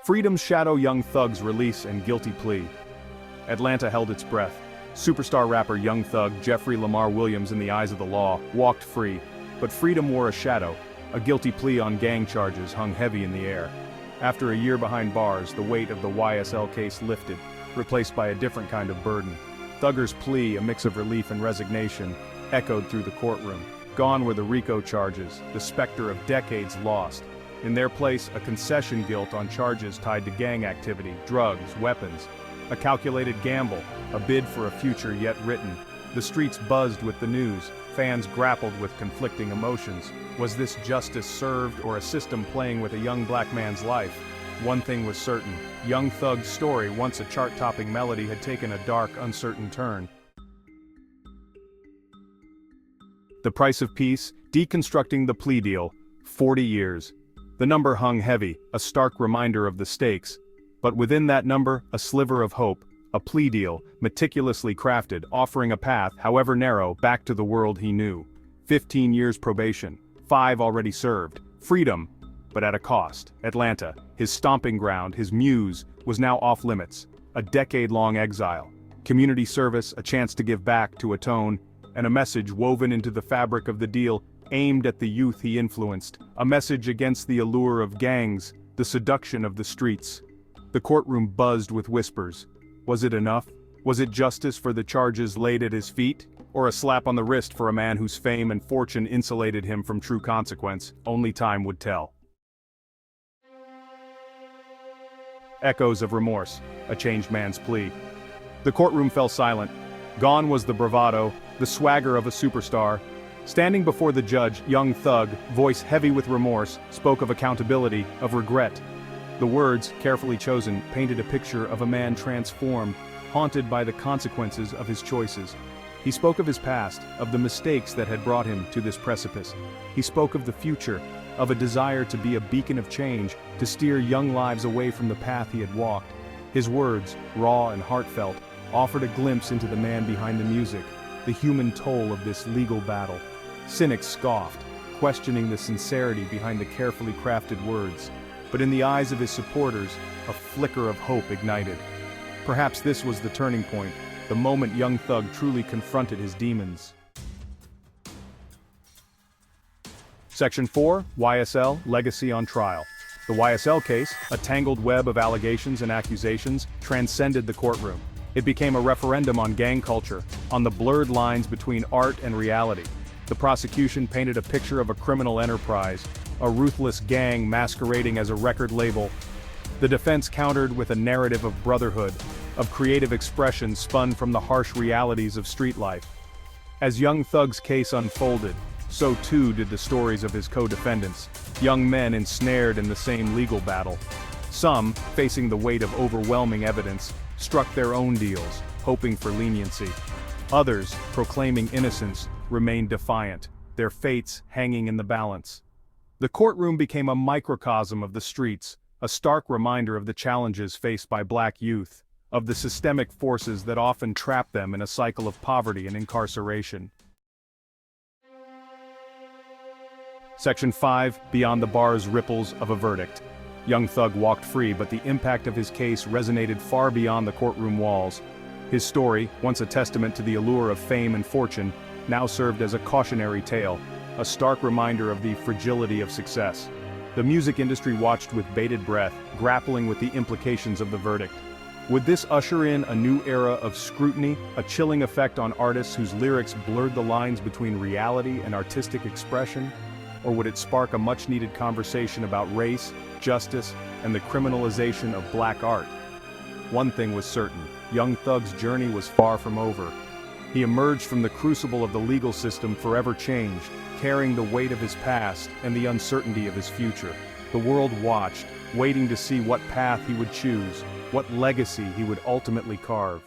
Freedom's shadow Young Thug's release and guilty plea. Atlanta held its breath. Superstar rapper Young Thug Jeffrey Lamar Williams, in the eyes of the law, walked free. But freedom wore a shadow. A guilty plea on gang charges hung heavy in the air. After a year behind bars, the weight of the YSL case lifted, replaced by a different kind of burden. Thugger's plea, a mix of relief and resignation, echoed through the courtroom. Gone were the RICO charges, the specter of decades lost. In their place, a concession guilt on charges tied to gang activity, drugs, weapons. A calculated gamble, a bid for a future yet written. The streets buzzed with the news, fans grappled with conflicting emotions. Was this justice served or a system playing with a young black man's life? One thing was certain, Young Thug's story, once a chart-topping melody, had taken a dark, uncertain turn. The price of peace, deconstructing the plea deal, 40 years. The number hung heavy, a stark reminder of the stakes. But within that number, a sliver of hope, a plea deal, meticulously crafted, offering a path, however narrow, back to the world he knew. 15 years probation, 5 already served, freedom, but at a cost. Atlanta, his stomping ground, his muse, was now off limits. A decade-long exile. Community service, a chance to give back, to atone, and a message woven into the fabric of the deal, aimed at the youth he influenced, a message against the allure of gangs, the seduction of the streets. The courtroom buzzed with whispers. Was it enough? Was it justice for the charges laid at his feet? Or a slap on the wrist for a man whose fame and fortune insulated him from true consequence? Only time would tell. Echoes of remorse, a changed man's plea. The courtroom fell silent. Gone was the bravado, the swagger of a superstar. Standing before the judge, Young Thug, voice heavy with remorse, spoke of accountability, of regret. The words, carefully chosen, painted a picture of a man transformed, haunted by the consequences of his choices. He spoke of his past, of the mistakes that had brought him to this precipice. He spoke of the future, of a desire to be a beacon of change, to steer young lives away from the path he had walked. His words, raw and heartfelt, offered a glimpse into the man behind the music, the human toll of this legal battle. Cynics scoffed, questioning the sincerity behind the carefully crafted words. But in the eyes of his supporters, a flicker of hope ignited. Perhaps this was the turning point, the moment Young Thug truly confronted his demons. Section 4, YSL, Legacy on Trial. The YSL case, a tangled web of allegations and accusations, transcended the courtroom. It became a referendum on gang culture, on the blurred lines between art and reality. The prosecution painted a picture of a criminal enterprise, a ruthless gang masquerading as a record label. The defense countered with a narrative of brotherhood, of creative expression spun from the harsh realities of street life. As Young Thug's case unfolded, so too did the stories of his co-defendants, young men ensnared in the same legal battle. Some, facing the weight of overwhelming evidence, struck their own deals, hoping for leniency. Others, proclaiming innocence, remained defiant, their fates hanging in the balance. The courtroom became a microcosm of the streets, a stark reminder of the challenges faced by black youth, of the systemic forces that often trap them in a cycle of poverty and incarceration. Section 5, Beyond the Bar's Ripples of a Verdict. Young Thug walked free, but the impact of his case resonated far beyond the courtroom walls. His story, once a testament to the allure of fame and fortune, now served as a cautionary tale, a stark reminder of the fragility of success. The music industry watched with bated breath, grappling with the implications of the verdict. Would this usher in a new era of scrutiny, a chilling effect on artists whose lyrics blurred the lines between reality and artistic expression? Or would it spark a much-needed conversation about race, justice, and the criminalization of black art? One thing was certain, Young Thug's journey was far from over. He emerged from the crucible of the legal system forever changed, carrying the weight of his past and the uncertainty of his future. The world watched, waiting to see what path he would choose, what legacy he would ultimately carve.